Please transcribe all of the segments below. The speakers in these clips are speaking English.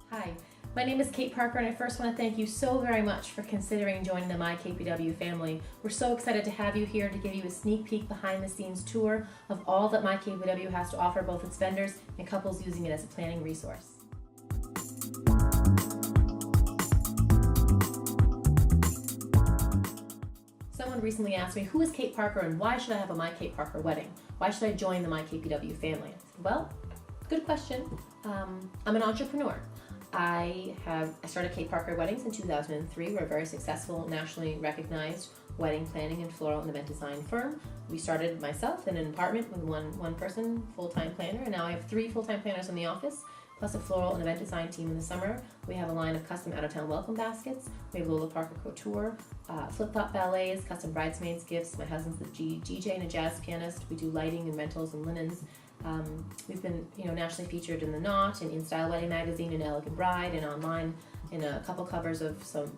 Hi, my name is Kate Parker, and I first want to thank you so very much for considering joining the My KPW family. We're so excited to have you here to give you a sneak peek behind the scenes tour of all that My KPW has to offer, both its vendors and couples using it as a planning resource. Someone recently asked me, who is Kate Parker and why should I have a My Kate Parker wedding? Why should I join the My KPW family? I said, well, good question. I'm an entrepreneur. I started Kate Parker Weddings in 2003. We're a very successful, nationally recognized wedding planning and floral and event design firm. We started myself in an apartment with one person, full-time planner, and now I have 3 full-time planners in the office, plus a floral and event design team in the summer. We have a line of custom out-of-town welcome baskets. We have Lola Parker Couture, flip-flop ballets, custom bridesmaids gifts. My husband's the DJ and a jazz pianist. We do lighting and rentals and linens. We've been, nationally featured in The Knot and In Style Wedding Magazine and Elegant Bride, and online in a couple covers of some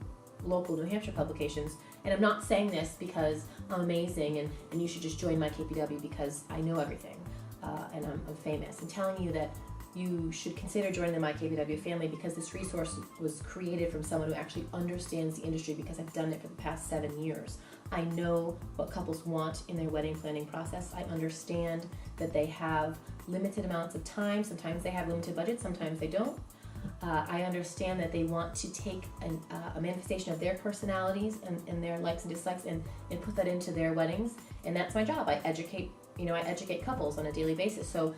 local New Hampshire publications. And I'm not saying this because I'm amazing and you should just join my KPW because I know everything and I'm famous. I'm telling you that you should consider joining the My KPW family because this resource was created from someone who actually understands the industry, because I've done it for the past 7 years. I know what couples want in their wedding planning process. I understand that they have limited amounts of time. Sometimes they have limited budgets, sometimes they don't. I understand that they want to take a manifestation of their personalities and their likes and dislikes and put that into their weddings. And that's my job. I educate couples on a daily basis. So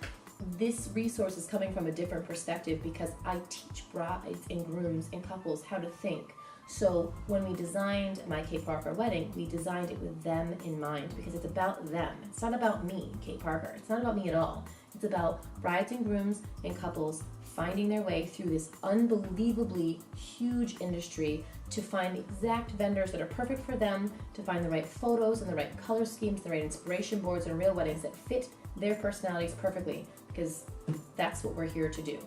this resource is coming from a different perspective because I teach brides and grooms and couples how to think. So when we designed My Kate Parker Wedding, we designed it with them in mind because it's about them. It's not about me, Kate Parker. It's not about me at all. It's about brides and grooms and couples finding their way through this unbelievably huge industry to find the exact vendors that are perfect for them, to find the right photos and the right color schemes, the right inspiration boards and real weddings that fit their personalities perfectly, because that's what we're here to do.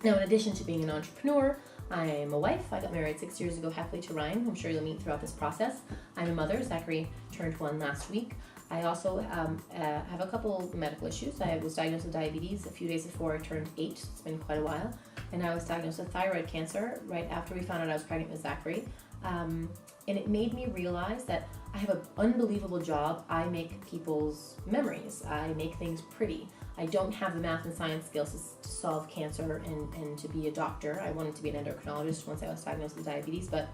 Now, in addition to being an entrepreneur, I am a wife. I got married 6 years ago, happily, to Ryan, who I'm sure you'll meet throughout this process. I'm a mother. Zachary turned 1 last week. I also have a couple medical issues. I was diagnosed with diabetes a few days before I turned 8. It's been quite a while. And I was diagnosed with thyroid cancer right after we found out I was pregnant with Zachary. And it made me realize that I have an unbelievable job. I make people's memories. I make things pretty. I don't have the math and science skills to solve cancer and to be a doctor. I wanted to be an endocrinologist once I was diagnosed with diabetes, but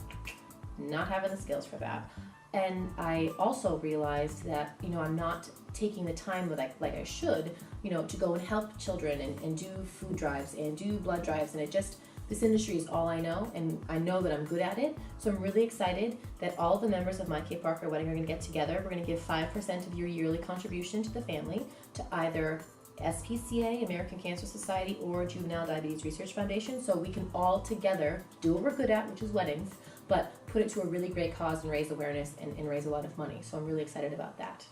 not having the skills for that. And I also realized that, I'm not taking the time like I should, to go and help children and do food drives and do blood drives. And this industry is all I know, and I know that I'm good at it. So I'm really excited that all the members of My Kate Parker Wedding are going to get together. We're going to give 5% of your yearly contribution to the family to either SPCA, American Cancer Society, or Juvenile Diabetes Research Foundation, so we can all together do what we're good at, which is weddings, but put it to a really great cause and raise awareness and raise a lot of money. So I'm really excited about that.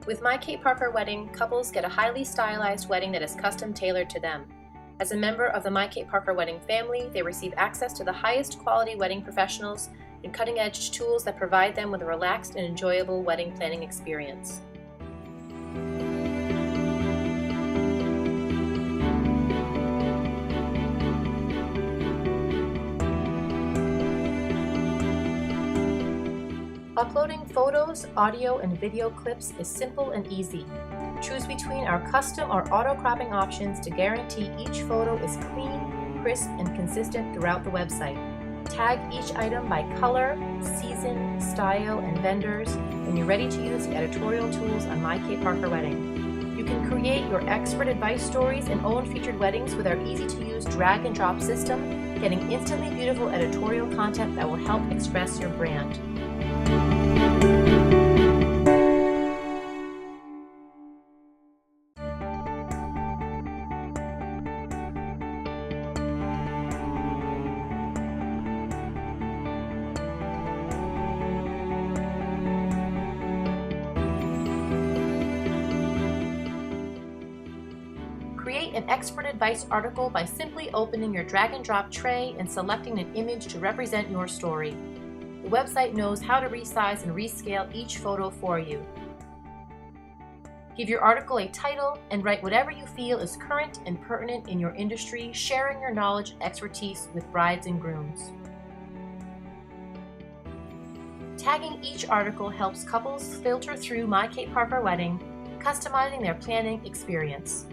With My Kate Parker Wedding, couples get a highly stylized wedding that is custom tailored to them. As a member of the My Kate Parker Wedding family, they receive access to the highest quality wedding professionals and cutting-edge tools that provide them with a relaxed and enjoyable wedding planning experience. Uploading photos, audio, and video clips is simple and easy. Choose between our custom or auto-cropping options to guarantee each photo is clean, crisp, and consistent throughout the website. Tag each item by color, season, style, and vendors when you're ready to use the editorial tools on My Kate Parker Wedding. You can create your expert advice stories and own featured weddings with our easy-to-use drag-and-drop system, getting instantly beautiful editorial content that will help express your brand. an expert advice article by simply opening your drag and drop tray and selecting an image to represent your story. The website knows how to resize and rescale each photo for you. Give your article a title and write whatever you feel is current and pertinent in your industry, sharing your knowledge and expertise with brides and grooms. Tagging each article helps couples filter through My Kate Parker Wedding, customizing their planning experience.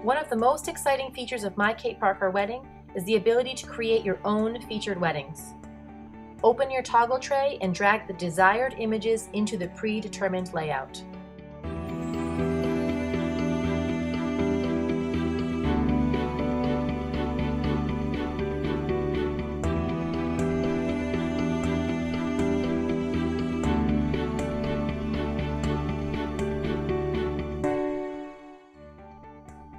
One of the most exciting features of My Kate Parker Wedding is the ability to create your own featured weddings. Open your toggle tray and drag the desired images into the predetermined layout.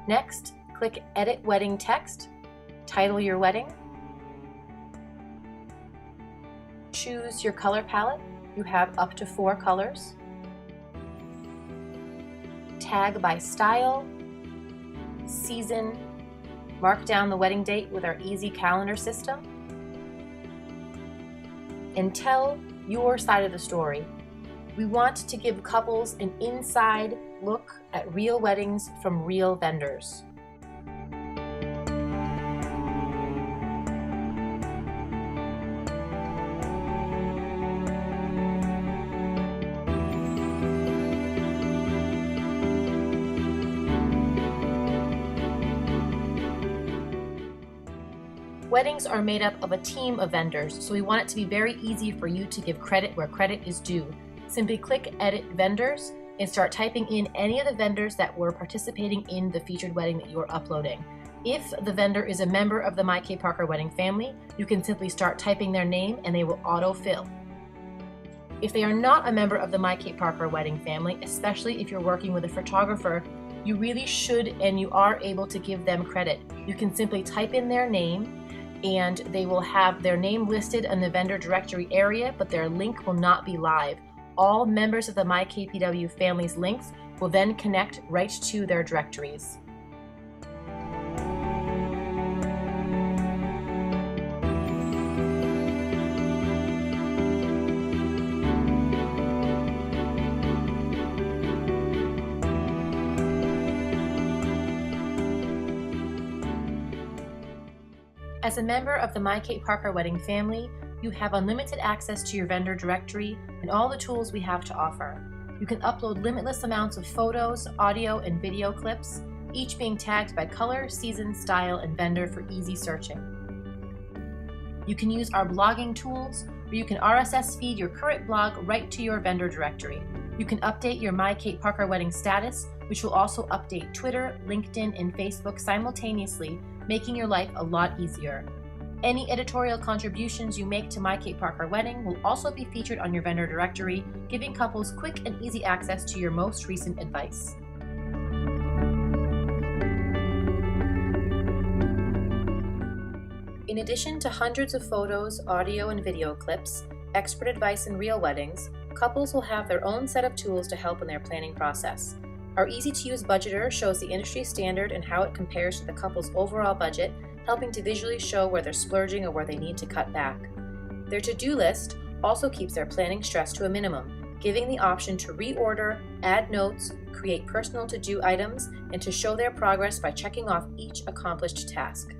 Next, click Edit Wedding Text, title your wedding, choose your color palette. You have up to 4 colors. Tag by style, season, mark down the wedding date with our easy calendar system, and tell your side of the story. We want to give couples an inside look at real weddings from real vendors. Weddings are made up of a team of vendors, so we want it to be very easy for you to give credit where credit is due. Simply click Edit Vendors and start typing in any of the vendors that were participating in the featured wedding that you're uploading. If the vendor is a member of the My Kate Parker Wedding family, you can simply start typing their name and they will autofill. If they are not a member of the My Kate Parker Wedding family, especially if you're working with a photographer, you really should and you are able to give them credit. You can simply type in their name and they will have their name listed in the vendor directory area, but their link will not be live. All members of the My KPW family's links will then connect right to their directories. As a member of the My Kate Parker Wedding family, you have unlimited access to your vendor directory and all the tools we have to offer. You can upload limitless amounts of photos, audio, and video clips, each being tagged by color, season, style, and vendor for easy searching. You can use our blogging tools, where you can RSS feed your current blog right to your vendor directory. You can update your My Kate Parker Wedding status, which will also update Twitter, LinkedIn, and Facebook simultaneously, making your life a lot easier. Any editorial contributions you make to My Kate Parker Wedding will also be featured on your vendor directory, giving couples quick and easy access to your most recent advice. In addition to hundreds of photos, audio, and video clips, expert advice in real weddings, couples will have their own set of tools to help in their planning process. Our easy-to-use budgeter shows the industry standard and how it compares to the couple's overall budget, helping to visually show where they're splurging or where they need to cut back. Their to-do list also keeps their planning stress to a minimum, giving the option to reorder, add notes, create personal to-do items, and to show their progress by checking off each accomplished task.